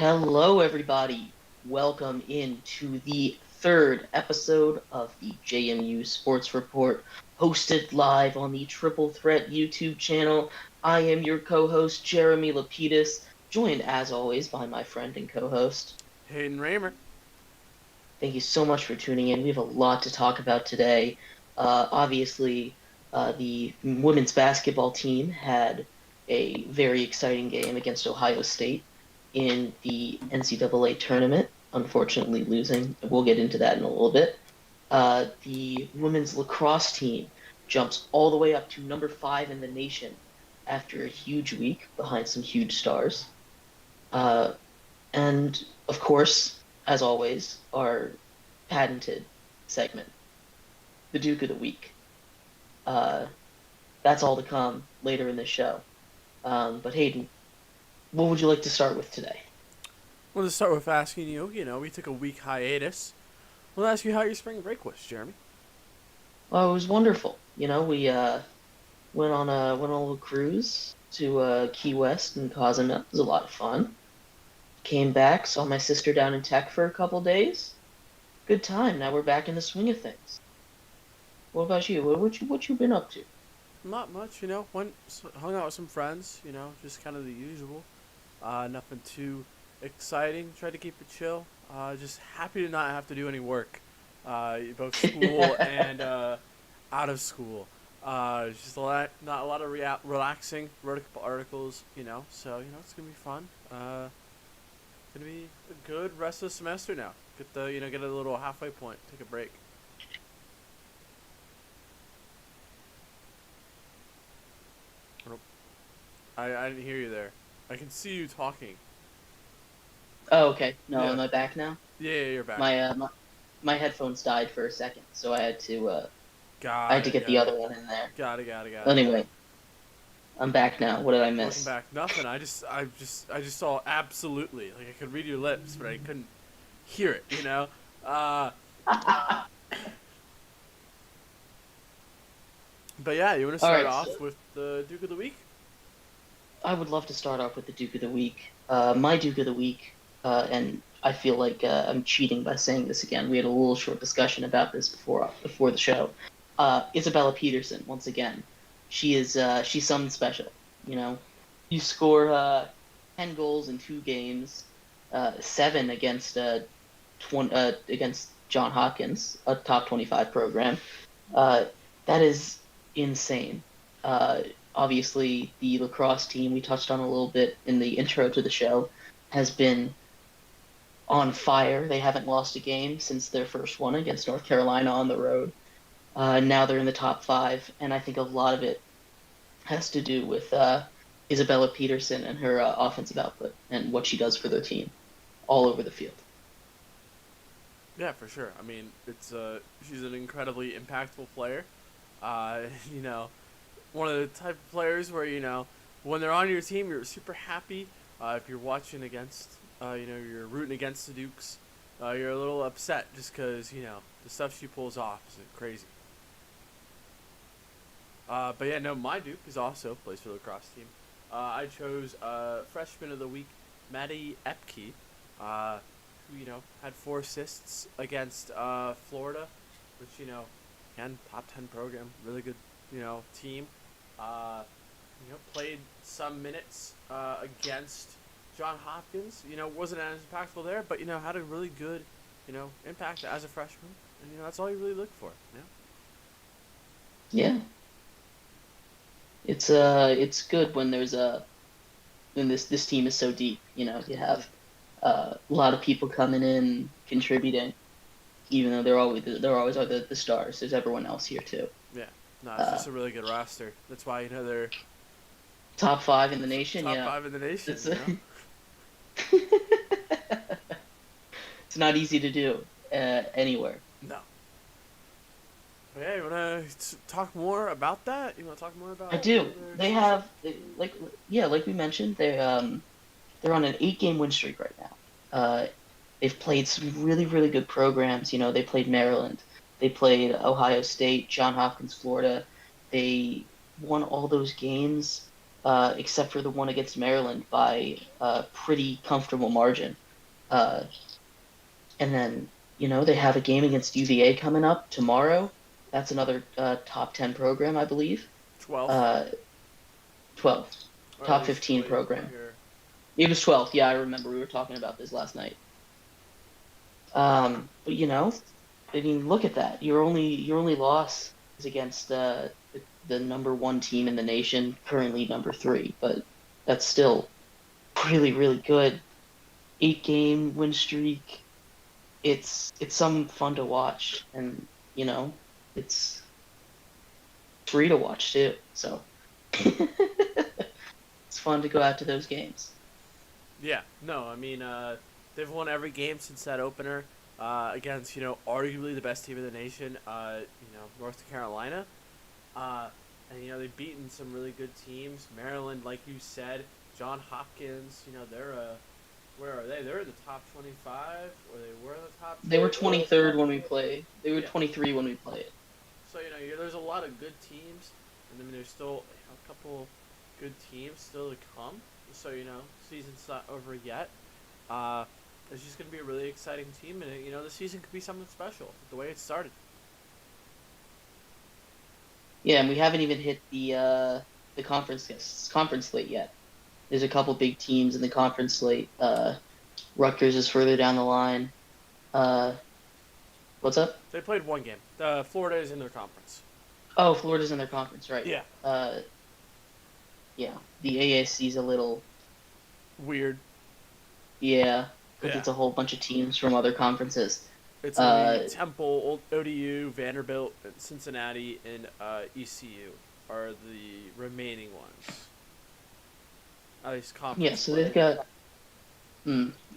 Hello, everybody. Welcome into the third episode of the JMU Sports Report, hosted live on the Triple Threat YouTube channel. I am your co-host, Jeremy Lapidus, joined as always by my friend and co-host. Haden Raymer. Thank you so much for tuning in. We have a lot to talk about today. The women's basketball team had a very exciting game against Ohio State in the NCAA tournament, unfortunately losing. We'll get into that in a little bit. The women's lacrosse team jumps all the way up to number 5 in the nation after a huge week behind some huge stars. Uh, and of course, as always, our patented segment, the Duke of the Week. Uh, that's all to come later in the show. But Hayden, what would you like to start with today? We'll just start with asking you, we took a week hiatus. We'll ask you how your spring break was, Jeremy. Well, it was wonderful. We went on a little cruise to Key West and Cozumel. It was a lot of fun. Came back, saw my sister down in Tech for a couple days. Good time. Now we're back in the swing of things. What about you? What you been up to? Not much, hung out with some friends, just kind of the usual. Nothing too exciting. Tried to keep it chill. Just happy to not have to do any work, both school and out of school. Just not a lot of relaxing, wrote a couple articles, so it's gonna be fun. Gonna be a good rest of the semester now. Get a little halfway point, take a break. I didn't hear you there. I can see you talking. Oh, okay. No, Yeah. am I back now? Yeah, you're back. My headphones died for a second, so I had Got to it, get the got it. other one in there. Got it, got it, got it. Anyway, I'm back now. What did I Welcome miss? back. Nothing. I just saw absolutely. Like I could read your lips, but I couldn't hear it. Uh, but yeah, you want to All start right, off so with the Duke of the Week? I would love to start off with the Duke of the Week. My Duke of the Week, and I feel like I'm cheating by saying this again. We had a little short discussion about this before the show. Isabella Peterson, once again, she's something special. You know, you score 10 goals in 2 games, 7 against John Hopkins, a top 25 program. Uh, that is insane. Uh, Obviously, the lacrosse team we touched on a little bit in the intro to the show has been on fire. They haven't lost a game since their first one against North Carolina on the road. Now they're in the top 5, and I think a lot of it has to do with Isabella Peterson and her offensive output and what she does for their team all over the field. Yeah, for sure. I mean, it's she's an incredibly impactful player. Uh, you know, one of the type of players where when they're on your team, you're super happy. If you're watching against, you're rooting against the Dukes, you're a little upset just because the stuff she pulls off is crazy. But yeah, no, my Duke is also plays for the lacrosse team. I chose freshman of the week, Maddie Epke, who had 4 assists against Florida, which again top 10 program, really good team. Played some minutes against John Hopkins. Wasn't as impactful there, but had a really good impact as a freshman, and that's all you really look for. Yeah, it's good when this team is so deep. You have a lot of people coming in contributing, even though they're always are the stars. There's everyone else here too. Yeah, no, it's Uh, just a really good roster. That's why they're Top 5 in the nation. top Yeah, 5 in the nation. it's it's not easy to do anywhere. No. But yeah, you wanna talk more about that? You wanna talk more I about do. their They season? have like we mentioned, they're on an 8 game win streak right now. They've played some really really good programs. They played Maryland, they played Ohio State, John Hopkins, Florida. They won all those games except for the one against Maryland by a pretty comfortable margin. Uh, and then, they have a game against UVA coming up tomorrow. That's another top 10 program, I believe. 12th, Uh, 12th, or at top least 15 what program. you're. It was 12th. Yeah, I remember we were talking about this last night. But I mean, look at that. Your only loss is against the number one team in the nation, currently number three, but that's still really, really good. 8-game win streak. It's some fun to watch, and it's free to watch too. So it's fun to go out to those games. Yeah, no, I mean, they've won every game since that opener against, arguably the best team in the nation, North Carolina. Uh, and, they've beaten some really good teams. Maryland, like you said, John Hopkins, they're where are they? They're in the top 25, or they were in the top They 10. were 23rd when we played. They were Yeah. 23 when we played. So, there's a lot of good teams, and I mean, there's still a couple good teams still to come. So, season's not over yet. Uh, it's just going to be a really exciting team, and the season could be something special the way it started. Yeah, and we haven't even hit the conference slate yet. There's a couple big teams in the conference slate. Rutgers is further down the line. Uh, what's up? They played one game. Florida is in their conference. Oh, Florida's in their conference, right? Yeah. Yeah, the AAC's a little, Weird. yeah, because Yeah. it's a whole bunch of teams from other conferences. It's only Uh, Temple, ODU, Vanderbilt, Cincinnati, and ECU are the remaining ones. At least yeah, conference so play. they've got,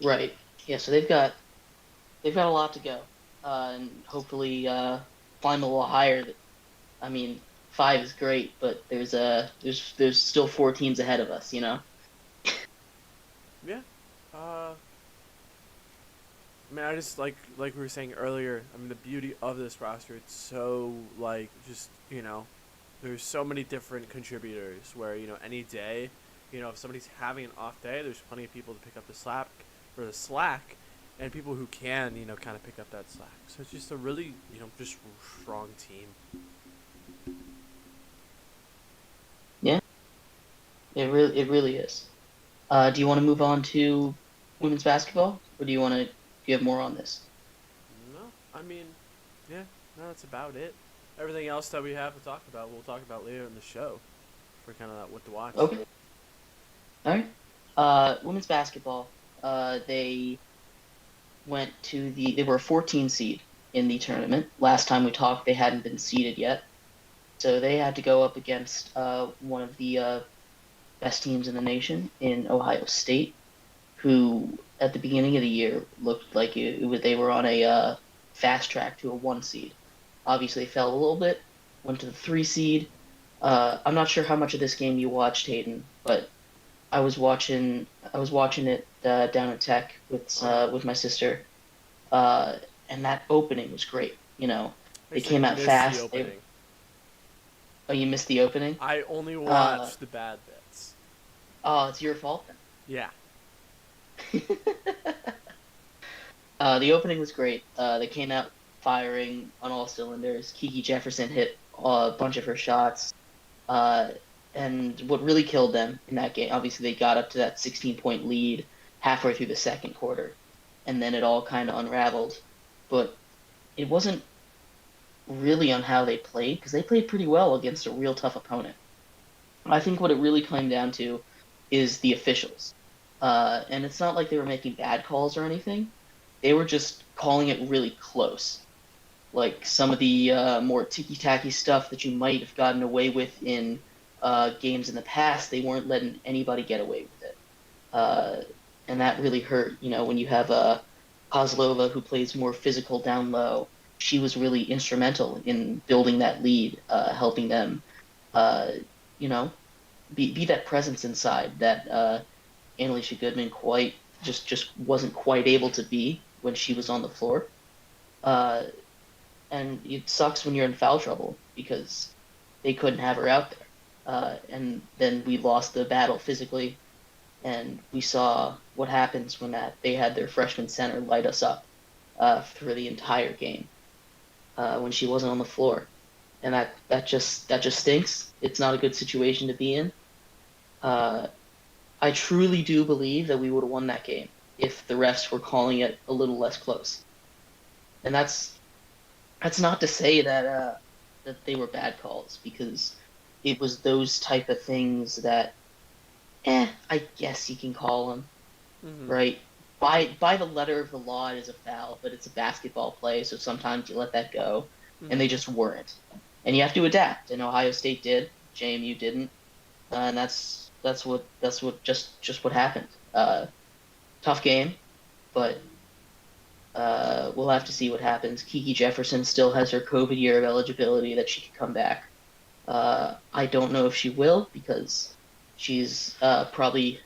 right, yeah, so they've got a lot to go, and hopefully climb a little higher. I mean, 5 is great, but there's still 4 teams ahead of us, Yeah. Uh, I mean, I just like we were saying earlier. I mean, the beauty of this roster, it's so like just there's so many different contributors. Where any day, if somebody's having an off day, there's plenty of people to pick up the slack, and people who can kind of pick up that slack. So it's just a really just strong team. Yeah, it really is. Do you want to move on to women's basketball, or do you have more on this? No, I mean, yeah, no, that's about it. Everything else that we have to talk about, we'll talk about later in the show for kind of what to watch. Okay, all right. Women's basketball. They they were a 14 seed in the tournament. Last time we talked, they hadn't been seeded yet, so they had to go up against one of the best teams in the nation in Ohio State, who at the beginning of the year looked like they were on a fast track to a 1 seed. Obviously, they fell a little bit, went to the 3 seed. I'm not sure how much of this game you watched, Hayden, but I was watching it down at Tech with my sister, uh, and that opening was great. I They say came out miss the fast. opening. Oh, you missed the opening. I only Uh, watch the bad bits. oh, it's your fault Yeah. then. The opening was great. They came out firing on all cylinders. Kiki Jefferson hit a bunch of her shots. Uh, and what really killed them in that game, obviously, they got up to that 16-point lead halfway through the second quarter, and then it all kind of unraveled. But it wasn't really on how they played, because they played pretty well against a real tough opponent. I think what it really came down to is the officials. And it's not like they were making bad calls or anything. They were just calling it really close. Like some of the more ticky-tacky stuff that you might have gotten away with in games in the past, they weren't letting anybody get away with it. Uh, and that really hurt. When you have Kozlova who plays more physical down low, she was really instrumental in building that lead, helping them, uh, you know, be that presence inside that Annalisa Goodman quite just wasn't quite able to be when she was on the floor. Uh, and it sucks when you're in foul trouble because they couldn't have her out there. and then we lost the battle physically, and we saw what happens when they had their freshman center light us up for the entire game when she wasn't on the floor, and that just stinks. It's not a good situation to be in. Uh, I truly do believe that we would have won that game if the refs were calling it a little less close. And that's not to say that they were bad calls because it was those type of things that I guess you can call them, Mm-hmm. right? By the letter of the law, it is a foul, but it's a basketball play, so sometimes you let that go, and Mm-hmm. they just weren't. And you have to adapt, and Ohio State did, JMU didn't, and that's what just what happened. Tough game, but we'll have to see what happens. Kiki Jefferson still has her COVID year of eligibility that she could come back. I don't know if she will because she's probably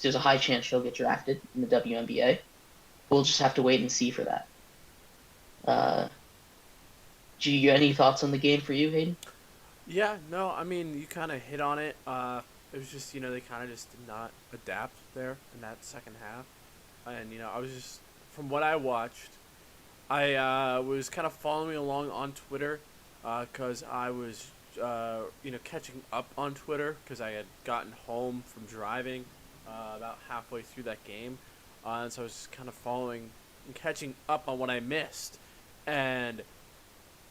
there's a high chance she'll get drafted in the WNBA. We'll just have to wait and see for that. Uh, any thoughts on the game for you, Hayden? Yeah, no, I mean, you kind of hit on it. It was just, they kind of just did not adapt there in that second half. And, I was just, from what I watched, I was kind of following along on Twitter because I was, catching up on Twitter because I had gotten home from driving about halfway through that game. And so I was just kind of following and catching up on what I missed. And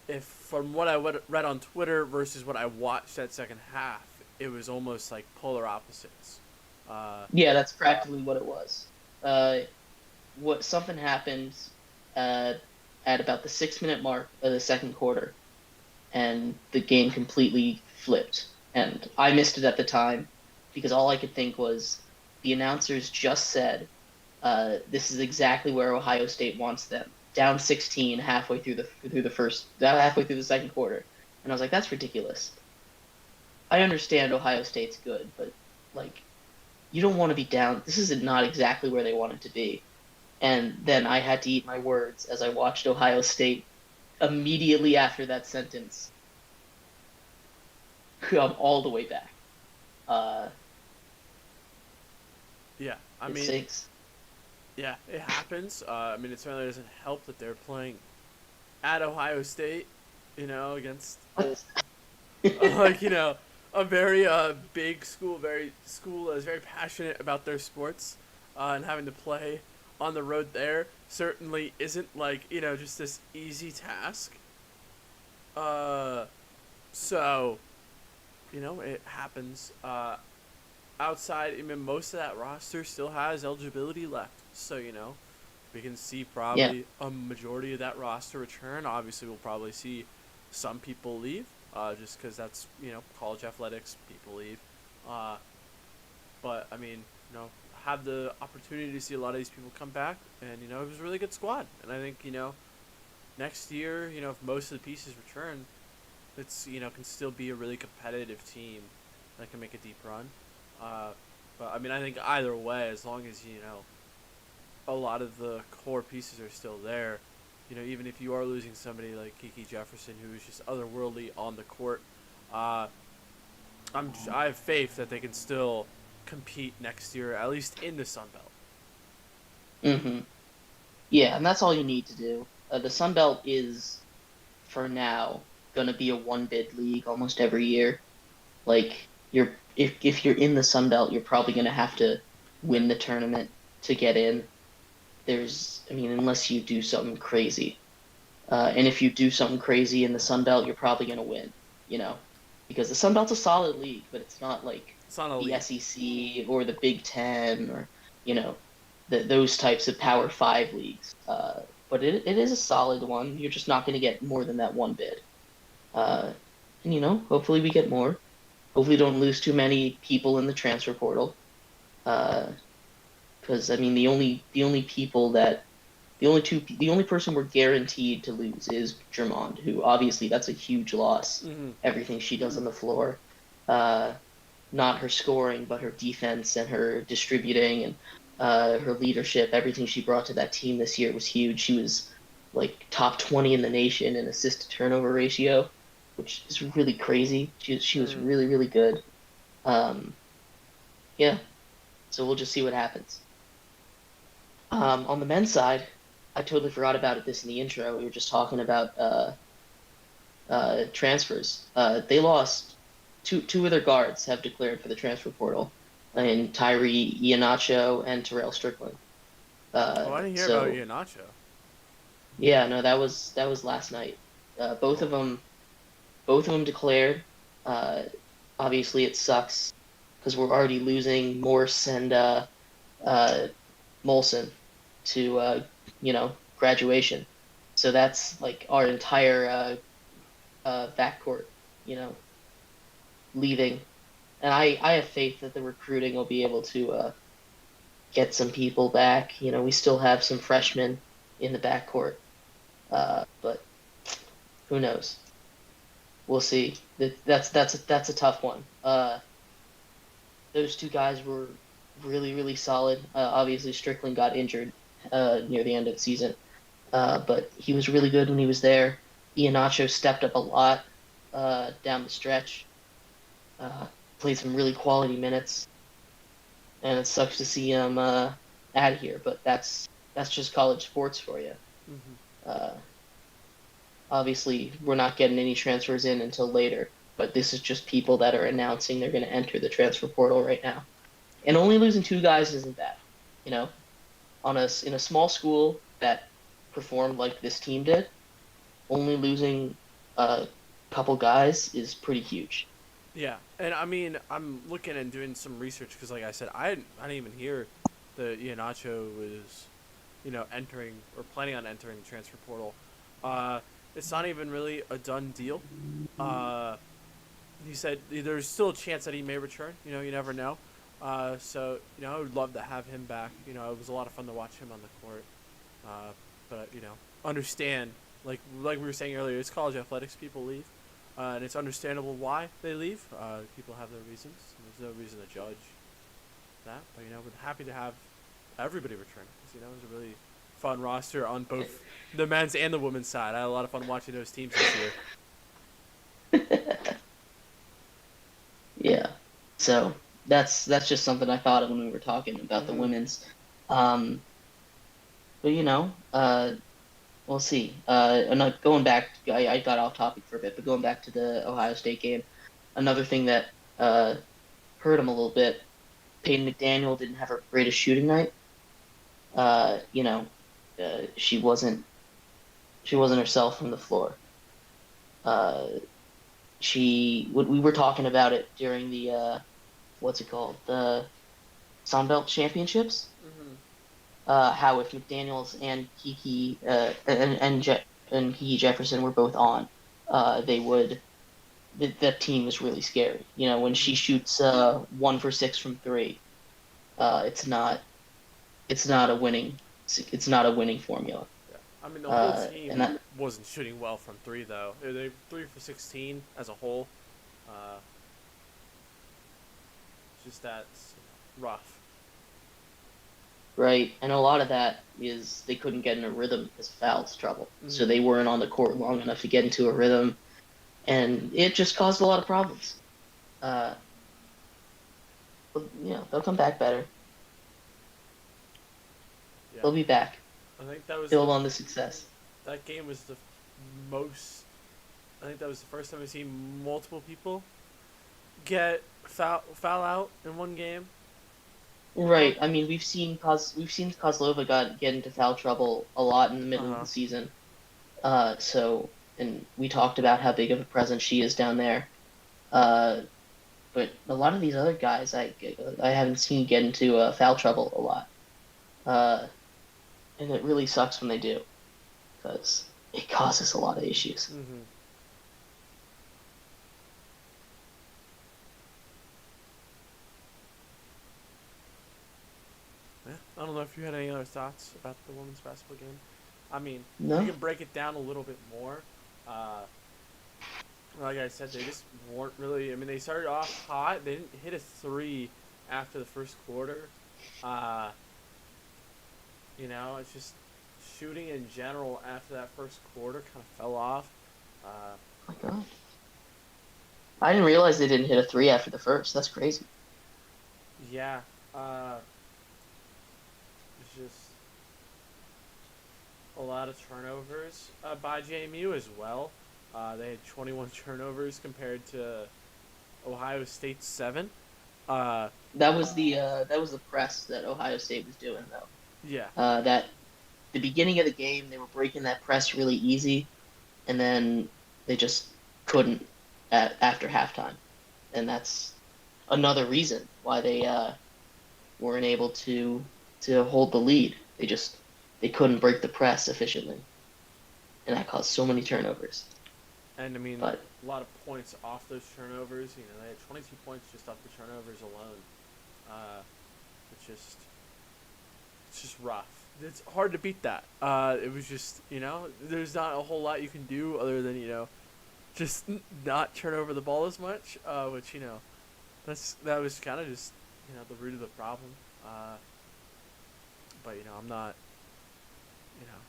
if from what I read on Twitter versus what I watched that second half, it was almost like polar opposites. Uh, Yeah, that's practically what it was. Uh, what something happened uh, at about the 6 minute mark of the second quarter, and the game completely flipped. And I missed it at the time because all I could think was the announcers just said, "This is exactly where Ohio State wants them." Down 16 halfway through the second quarter, and I was like, "That's ridiculous." I understand Ohio State's good, but like, you don't want to be down. This is not exactly where they wanted to be. And then I had to eat my words as I watched Ohio State immediately after that sentence come all the way back. Uh, yeah, I it mean, stinks. yeah, it happens. I mean, it certainly doesn't help that they're playing at Ohio State, against like a very big school, very school that is very passionate about their sports, and having to play on the road there certainly isn't like just this easy task. Uh, so it happens. Outside, I mean, most of that roster still has eligibility left, so we can see Yeah, probably a majority of that roster return. Obviously, we'll probably see some people leave, just because that's college athletics. People leave, uh, but I mean, have the opportunity to see a lot of these people come back, and it was a really good squad. And I think next year, if most of the pieces return, it's can still be a really competitive team that can make a deep run. Uh, but I mean, I think either way, as long as a lot of the core pieces are still there, even if you are losing somebody like Kiki Jefferson, who is just otherworldly on the court, uh, I have faith that they can still compete next year, at least in the Sun Belt. hmm yeah, and that's all you need to do. The Sun Belt is, for now, going to be a one bid league almost every year. Like if you're in the Sun Belt, you're probably going to have to win the tournament to get in. I mean, unless you do something crazy. And if you do something crazy in the Sun Belt, you're probably going to win, you know, because the Sun Belt's a solid league, but it's not like It's not the elite. SEC or the Big Ten or, you know, those types of Power Five leagues. But it is a solid one. You're just not going to get more than that one bid. Uh, and, hopefully we get more. Hopefully don't lose too many people in the transfer portal. Uh, because I mean the only person we're guaranteed to lose is Drummond, who obviously that's a huge loss. Mm-hmm. Everything she does on the floor, uh, not her scoring, but her defense and her distributing and her leadership. Everything she brought to that team this year was huge. She was like top 20 in the nation in assist to turnover ratio, which is really crazy. She was Mm-hmm. really really good. Um, yeah, so we'll just see what happens. On the men's side, I totally forgot about it this in the intro. We were just talking about transfers. They lost two of their guards have declared for the transfer portal, and Tyree Iheanacho and Terrell Strickland. Oh, I didn't hear about So Iheanacho. yeah, no, that was last night. Uh, both Oh, of them both of them declared. Uh, Obviously, it sucks because we're already losing Morse and uh, Molson to graduation. So that's like our entire backcourt, you know, leaving. And I have faith that the recruiting will be able to get some people back. You know, we still have some freshmen in the backcourt, but who knows? We'll see. That's a tough one. Those two guys were really solid. Obviously, Strickland got injured near the end of the season, but he was really good when he was there. Iheanacho stepped up a lot down the stretch, uh, played some really quality minutes, and it sucks to see him out of here. But that's just college sports for you. hmm. Uh, Obviously, we're not getting any transfers in until later, but this is just people that are announcing they're going to enter the transfer portal right now. And only losing two guys isn't bad, you know. In a small school that performed like this team did, only losing a couple guys is pretty huge. Yeah, and I mean, I'm looking and doing some research because, like I said, I didn't even hear that Iheanacho was, entering or planning on entering the transfer portal. Uh, it's not even really a done deal. Uh, he said there's still a chance that he may return. You never know. So I would love to have him back. It was a lot of fun to watch him on the court. But understand, like we were saying earlier, it's college athletics. People leave, and it's understandable why they leave. People have their reasons. There's no reason to judge that. But we're happy to have everybody return because it was a really fun roster on both the men's and the women's side. I had a lot of fun watching those teams this year. Yeah. So that's just something I thought of when we were talking about the Mm-hmm. women's. Um, but we'll see. And going back, I got off topic for a bit, but going back to the Ohio State game, another thing that uh hurt him a little bit. Peyton McDaniel didn't have her greatest shooting night. Uh, you know, she wasn't herself from the floor. Uh, we were talking about it during the what's it called, the Sun Belt Championships. Mm-hmm. How if McDaniel's and Kiki and Kiki Jefferson were both on, they would that team is really scary. You know, when Mm-hmm. she shoots 1 for 6 from three, it's not a winning it's not a winning formula. Yeah. I mean, the whole And team that wasn't shooting well from three, though. They 3 for 16 as a whole. Uh, just that's rough. right, and a lot of that is they couldn't get in a rhythm because of fouls trouble, so Mm-hmm. they weren't on the court long enough to get into a rhythm, and it just caused a lot of problems. Uh, but, they'll come back better. Yeah. They'll be back. I think that was Build on the success. that game was the most. I think that was the first time I've seen multiple people get foul out in one game. Right. I mean, we've seen Kozlova get into foul trouble a lot in the Uh middle of huh. the season. And we talked about how big of a presence she is down there. Uh, but a lot of these other guys, I haven't seen get into foul trouble a lot. Uh, and it really sucks when they do because it causes a lot of issues. Mm-hmm. Yeah. I don't know if you had any other thoughts about the women's basketball game. I mean, if you No? can break it down a little bit more, uh, like I said, they just weren't really. I mean, they started off hot. They didn't hit a three after the first quarter. Uh, it's just shooting in general after that first quarter kind of fell off. Uh, Oh my God. I didn't realize they didn't hit a three after the first. That's crazy. Yeah, it's just a lot of turnovers by JMU as well. They had 21 turnovers compared to Ohio State's 7. Uh, That was the press that Ohio State was doing though. yeah, That the beginning of the game they were breaking that press really easy, and then they just couldn't after halftime, and that's another reason why they weren't able to hold the lead. They couldn't break the press efficiently, and that caused so many turnovers. and I mean, But a lot of points off those turnovers. You know, they had 22 points just off the turnovers alone. Uh, it's just rough. It's hard to beat that. It was just, there's not a whole lot you can do other than, just not turn over the ball as much, which, that was kind of just, the root of the problem. But, I'm not, you know,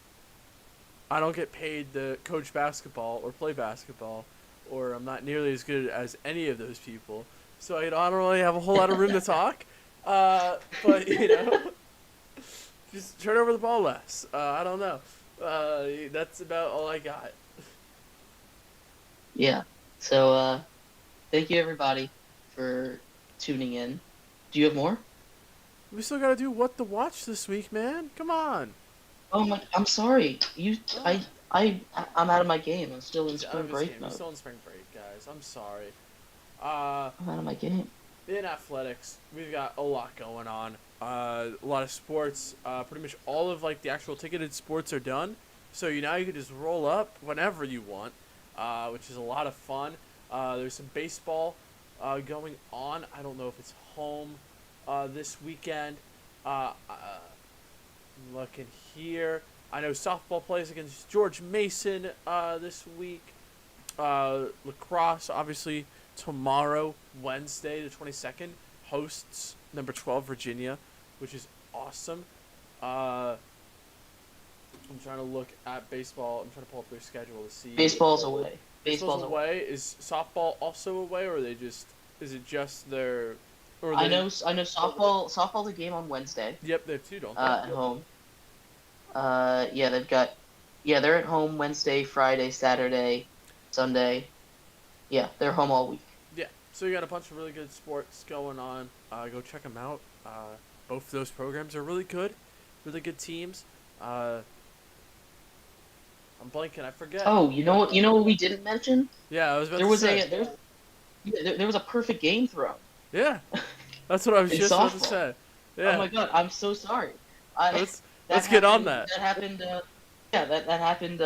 I don't get paid to coach basketball or play basketball, or I'm not nearly as good as any of those people. So, I don't really have a whole lot of room to talk. But, just turn over the ball less. I don't know. That's about all I got. yeah, so thank you everybody for tuning in. Do you have more? We still gotta do what to watch this week, man. Come on. Oh my, I'm sorry. Oh, I'm out of my game. I'm still in he's out spring of his game. break He's mode. still in spring break, guys. I'm sorry. Uh, I'm out of my game. in athletics, we've got a lot going on. A lot of sports. Pretty much all of like the actual ticketed sports are done. So you can just roll up whenever you want, which is a lot of fun. There's some baseball going on. I don't know if it's home this weekend. Looking here. I know softball plays against George Mason this week. Lacrosse, obviously, tomorrow, Wednesday, the 22nd, hosts number 12 Virginia, which is awesome. I'm trying to look at baseball. I'm trying to pull up their schedule to see. Baseball's away. Baseball's away. Is softball also away, or is it just their? Or I they? know softball's a game on Wednesday Yep, they have two, don't they? at home. Yeah, they're at home Wednesday, Friday, Saturday, Sunday. Yeah, they're home all week. Yeah, so you got a bunch of really good sports going on. Go check them out. Both of those programs are really good teams. I'm blanking. I forget. Oh, you know what we didn't mention? Yeah, I was about There to was say. there was a perfect game thrown Yeah, that's what I was in just about to softball. say. Oh Yeah, my God, I'm so sorry. I let's that let's get on happened. that. That happened. Yeah, that happened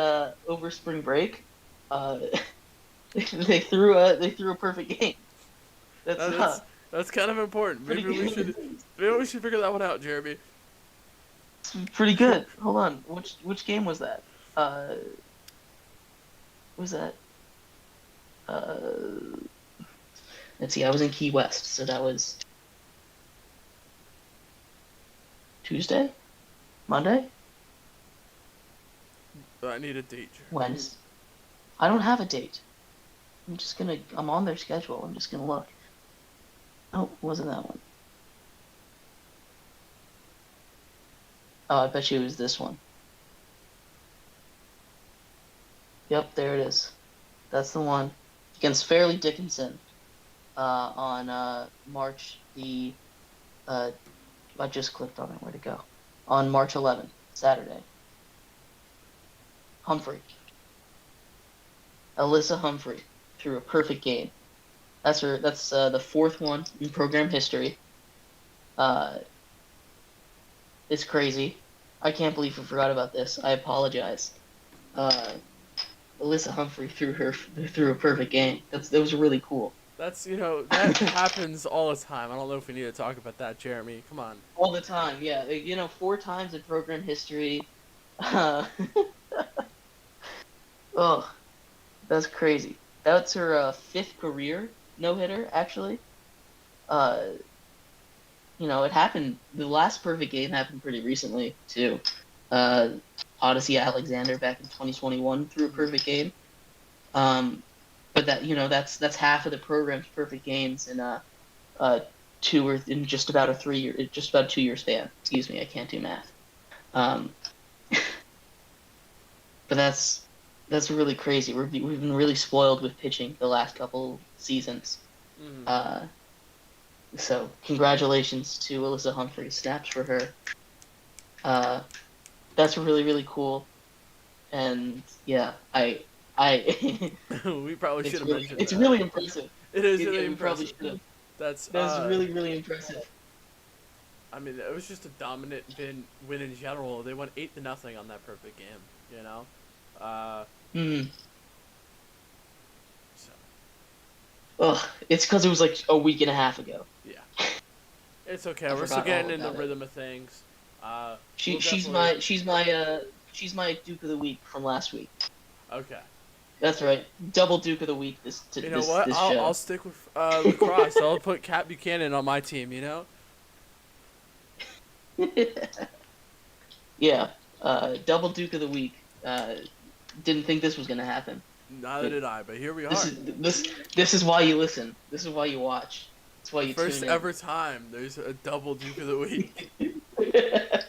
over spring break. Uh, they threw a perfect game. That's That's that's kind of important. pretty good. Maybe we should figure that one out, Jeremy. It's pretty good. Hold on, which game was that? What was that? Uh, let's see. I was in Key West, so that was Tuesday, Monday, I need a date, Jeremy. Wednesday. I don't have a date. I'm on their schedule. I'm just gonna look. Oh, it wasn't that one. Oh, I bet you it was this one. Yep, there it is. That's the one against Fairleigh Dickinson on March the. Uh, I just clicked on it. Where'd it go? On March 11th, Saturday. Humphrey, Alyssa Humphrey, threw a perfect game. That's her. That's the fourth one in program history. Uh, it's crazy. I can't believe we forgot about this. I apologize. Uh, Alyssa Humphrey threw a perfect game. That was really cool. That's that happens all the time. I don't know if we need to talk about that, Jeremy. Come on. All the time, yeah. Four times in program history. Uh, oh, that's crazy. That's her fifth career no-hitter, actually. Uh, it happened. The last perfect game happened pretty recently too. Uh, Odyssey Alexander back in 2021 threw a perfect game. But but that's half of the program's perfect games in uh, in just about a 3 year, just about a 2 year span. Excuse me, I can't do math. Um, but that's really crazy. We've been really spoiled with pitching the last couple seasons. Mm-hmm. Uh, so congratulations to Alyssa Humphreys. Snaps for her. Uh, that's really really cool. And yeah, I We probably should have mentioned it's that. really impressive. It is Yeah, really we probably impressive. should have. That's That's really really impressive. I mean, it was just a dominant win in general. They won 8-0 on that perfect game. You know, uh, Hmm. so Ugh, it's because it was like a week and a half ago. yeah, it's okay. I We're still forgot all getting in the about it. rhythm of things. She We'll she's definitely my she's my uh she's my Duke of the Week from last week. okay. That's right, double Duke of the Week You know what? this I'll show. stick with lacrosse. I'll put Cat Buchanan on my team. You know. Yeah, double Duke of the Week. Didn't think this was gonna happen, Neither but did I, but here we this are. is this is why you listen. This is why you watch. It's why The you first tune in. ever time there's a double Duke of the Week. Yeah,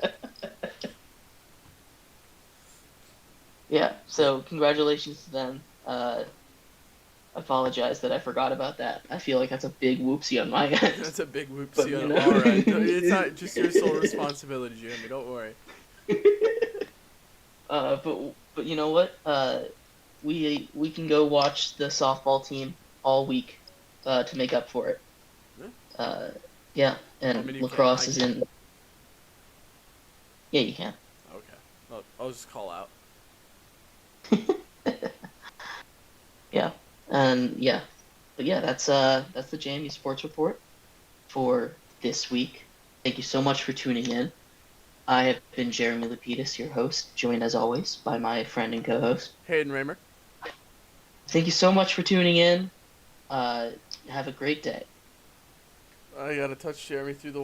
Yeah, so congratulations to them. I apologize that I forgot about that. I feel like that's a big whoopsie on my end. that's a big But whoopsie you on our end. It's know. not just your sole responsibility, Jeremy. Don't worry. But you know what? We can go watch the softball team all week to make up for it. Yeah. Uh, yeah, I and mean, you can. I lacrosse is can't. in. Yeah, you can. Okay. I'll just call out. Yeah, and yeah, but yeah, that's the JMU Sports Report for this week. Thank you so much for tuning in. I have been Jeremy Lapidus, your host, joined as always by my friend and co-host. Haden Raymer. Thank you so much for tuning in. Uh, have a great day. I gotta touch Jeremy through the